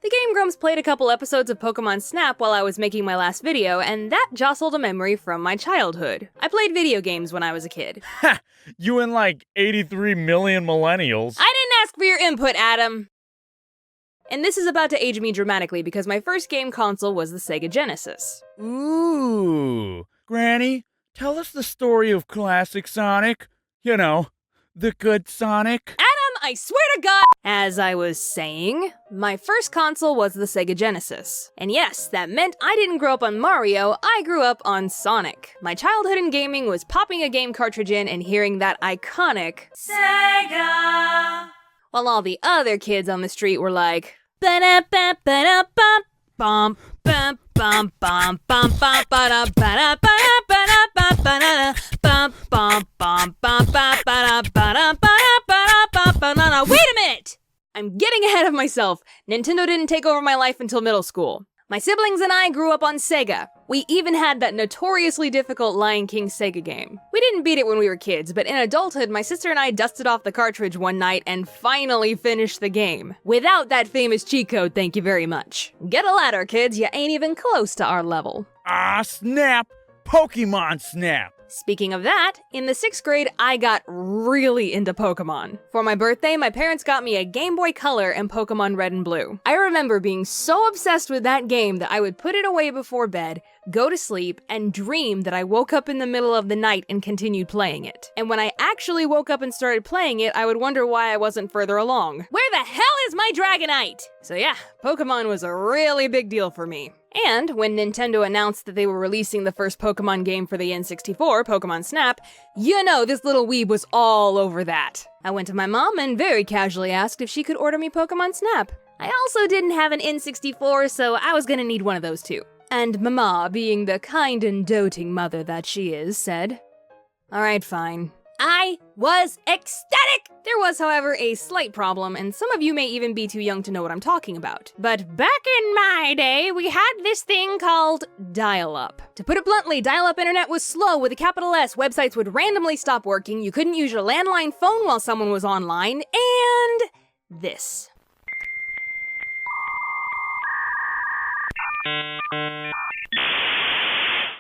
The Game Grumps played a couple episodes of Pokemon Snap while I was making my last video, and that jostled a memory from my childhood. I played video games when I was a kid. Ha! You and like 83 million millennials. I didn't ask for your input, Adam! And this is about to age me dramatically because my first game console was the Sega Genesis. Ooh. Granny, tell us the story of classic Sonic. You know, the good Sonic. I swear to God! As I was saying, my first console was the Sega Genesis. And yes, that meant I didn't grow up on Mario, I grew up on Sonic. My childhood in gaming was popping a game cartridge in and hearing that iconic Sega, while all the other kids on the street were like, ba-da-ba-ba-da-bum, bum, bum, bum, bum, bum, bum, ba-da-ba-da-ba-da-ba-da-ba-da, bum, bum, bum, bum, ba-da-ba-da-ba-da-ba-da. Wait a minute! I'm getting ahead of myself. Nintendo didn't take over my life until middle school. My siblings and I grew up on Sega. We even had that notoriously difficult Lion King Sega game. We didn't beat it when we were kids, but in adulthood, my sister and I dusted off the cartridge one night and finally finished the game. Without that famous cheat code, thank you very much. Get a ladder, kids, you ain't even close to our level. Ah, snap! Pokemon Snap! Speaking of that, in the 6th grade, I got really into Pokemon. For my birthday, my parents got me a Game Boy Color and Pokemon Red and Blue. I remember being so obsessed with that game that I would put it away before bed, go to sleep, and dream that I woke up in the middle of the night and continued playing it. And when I actually woke up and started playing it, I would wonder why I wasn't further along. Where the hell is my Dragonite? So yeah, Pokemon was a really big deal for me. And when Nintendo announced that they were releasing the first Pokemon game for the N64, Pokemon Snap, you know this little weeb was all over that. I went to my mom and very casually asked if she could order me Pokemon Snap. I also didn't have an N64, so I was gonna need one of those too. And Mama, being the kind and doting mother that she is, said, "Alright, fine." I was ecstatic! There was, however, a slight problem, and some of you may even be too young to know what I'm talking about. But back in my day, we had this thing called dial-up. To put it bluntly, dial-up internet was slow with a capital S. Websites would randomly stop working, you couldn't use your landline phone while someone was online, and this.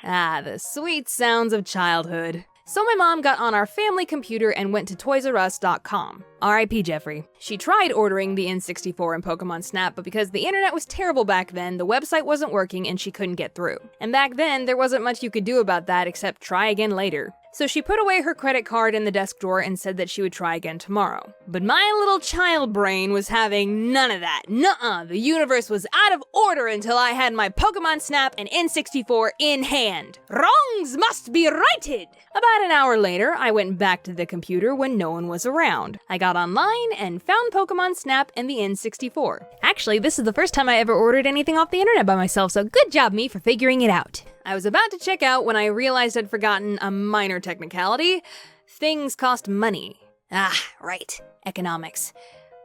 Ah, the sweet sounds of childhood. So my mom got on our family computer and went to ToysRUs.com. R.I.P. Jeffrey. She tried ordering the N64 and Pokemon Snap, but because the internet was terrible back then, the website wasn't working and she couldn't get through. And back then, there wasn't much you could do about that except try again later. So she put away her credit card in the desk drawer and said that she would try again tomorrow. But my little child brain was having none of that. Nuh-uh, the universe was out of order until I had my Pokemon Snap and N64 in hand. Wrongs must be righted! About an hour later, I went back to the computer when no one was around. I got online and found Pokemon Snap and the N64. Actually, this is the first time I ever ordered anything off the internet by myself, so good job me for figuring it out. I was about to check out when I realized I'd forgotten a minor technicality. Things cost money. Ah, right. Economics.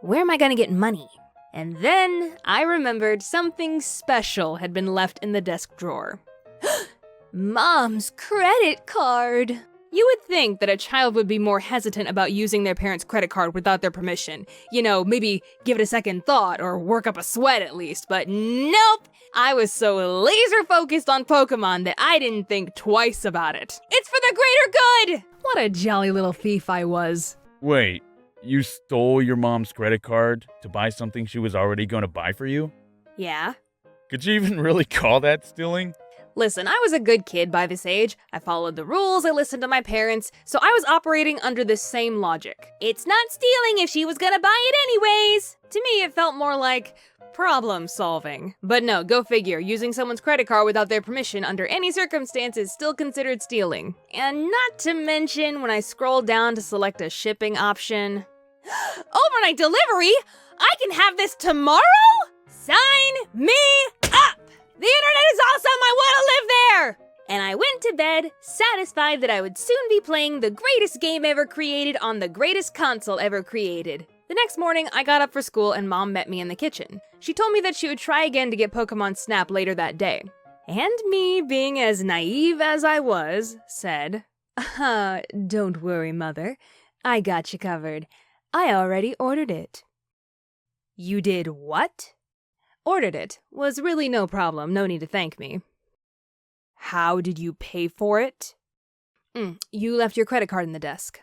Where am I gonna get money? And then I remembered something special had been left in the desk drawer. Mom's credit card. You would think that a child would be more hesitant about using their parents' credit card without their permission. You know, maybe give it a second thought or work up a sweat at least, but nope! I was so laser focused on Pokemon that I didn't think twice about it. It's for the greater good! What a jolly little thief I was. Wait, you stole your mom's credit card to buy something she was already going to buy for you? Yeah? Could you even really call that stealing? Listen, I was a good kid by this age. I followed the rules, I listened to my parents, so I was operating under the same logic. It's not stealing if she was gonna buy it anyways! To me, it felt more like problem solving. But no, go figure, using someone's credit card without their permission under any circumstance is still considered stealing. And not to mention when I scroll down to select a shipping option. Overnight delivery? I can have this tomorrow? Sign me up! The internet is awesome! I want to live there! And I went to bed, satisfied that I would soon be playing the greatest game ever created on the greatest console ever created. The next morning, I got up for school and Mom met me in the kitchen. She told me that she would try again to get Pokemon Snap later that day. And me, being as naive as I was, said, "Don't worry, Mother. I got you covered. I already ordered it." "You did what?" Ordered it. Was really no problem, no need to thank me. How did you pay for it? You left your credit card in the desk.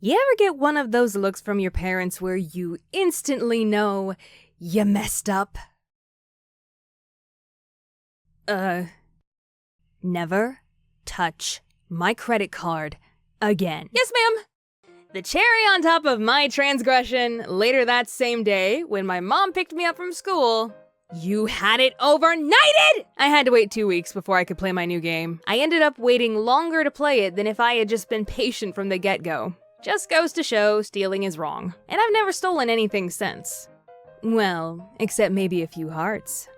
You ever get one of those looks from your parents where you instantly know you messed up? Never touch my credit card again. Yes, ma'am! The cherry on top of my transgression, later that same day, when my mom picked me up from school, you had it overnighted! I had to wait 2 weeks before I could play my new game. I ended up waiting longer to play it than if I had just been patient from the get-go. Just goes to show stealing is wrong. And I've never stolen anything since. Well, except maybe a few hearts.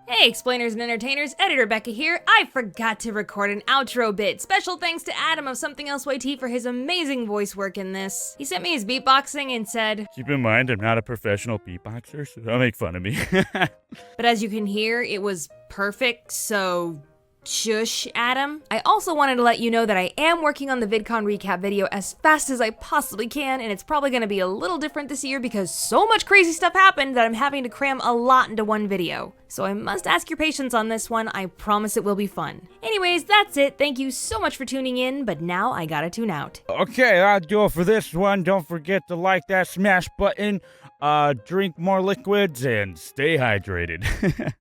Hey, explainers and entertainers, Editor Becca here. I forgot to record an outro bit. Special thanks to Adam of SomethingElseYT for his amazing voice work in this. He sent me his beatboxing and said, Keep in mind, I'm not a professional beatboxer, so don't make fun of me. but as you can hear, it was perfect, so shush, Adam. I also wanted to let you know that I am working on the VidCon recap video as fast as I possibly can, and it's probably gonna be a little different this year because so much crazy stuff happened that I'm having to cram a lot into one video. So I must ask your patience on this one. I promise it will be fun. Anyways, that's it. Thank you so much for tuning in, but now I gotta tune out. Okay, that'll do it for this one. Don't forget to like that smash button, drink more liquids, and stay hydrated.